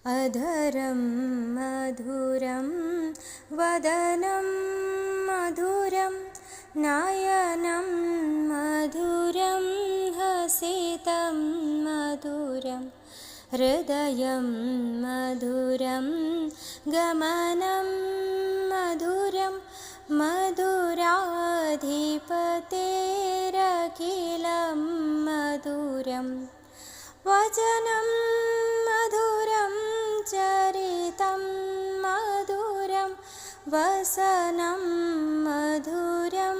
अधरं मधुरं वदनं मधुरं नयनं मधुरं हसितं मधुरं हृदयं मधुरं गमनं मधुरं मधुराधिपतेरखिलं मधुरं वचनं मधुरं चरितं मधुरं वसनं मधुरं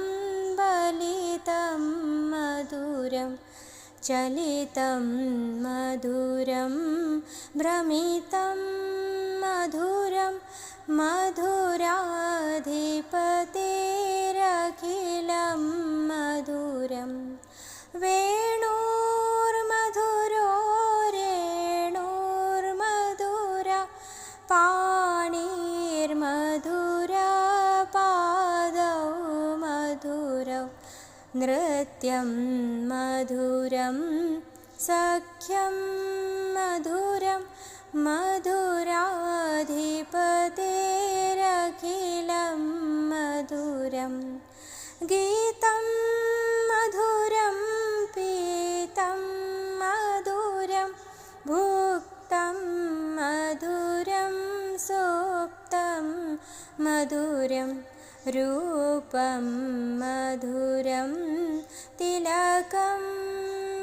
बलितं मधुरं चलितं मधुरं भ्रमितं मधुरं मधुराधिपतेरखिलं मधुरं वेणुर्मधुरो रेणुर्मधुरा पाणिर्मधुरा पादौ मधुरौ नृत्यं मधुरं सख्यं मधुरं मधुराधिपतेरखिलं मधुरं गीतं मधुरं पीतं मधुरं भुक्तं मधुरं सुप्तं मधुरं रूपं मधुरं तिलकं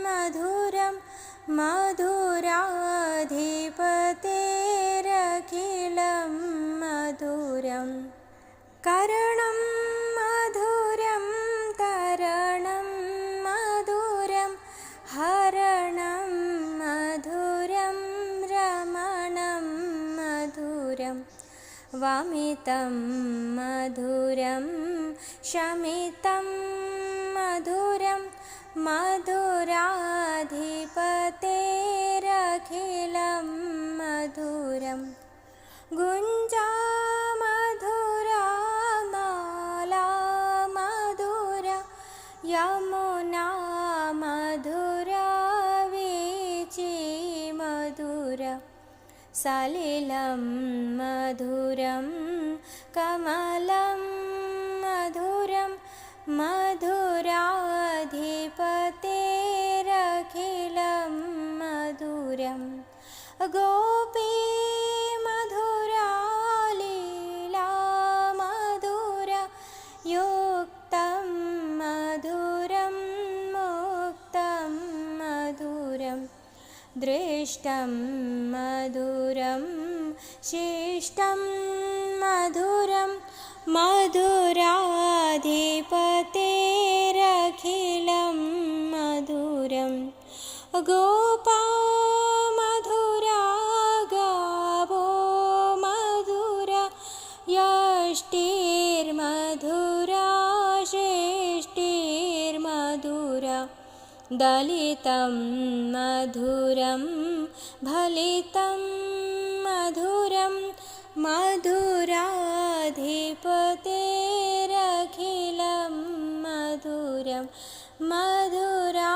मधुरं मधुराधिपतेरखिलं मधुरं करणं मधुरं तरणं मधुरं हरणं मधुरं रमणं मधुरं वमितं मधुरं शमितं मधुरं मधुराधिपतेरखिलं मधुरं गुञ्जा मधुरा माला मधुरा यमुना मधुरा वीची मधुरा सलिलं मधुरं कमलं मधुरं मधुराधिपतेरखिलं मधुरं गोपी मधुरा लीला मधुरा युक्तं मधुरं मुक्तं मधुरं दृष्टं मधुरं शिष्टं मधुरं मधुराधिपतेरखिलं मधुरं गोपा मधुरा गावो मधुरा यष्टिर्मधुरा श्रेष्टिर्मधुरा दलितं मधुरं फलितं मधुरं मधुराधिपतेरखिलं मधुरं मधुरा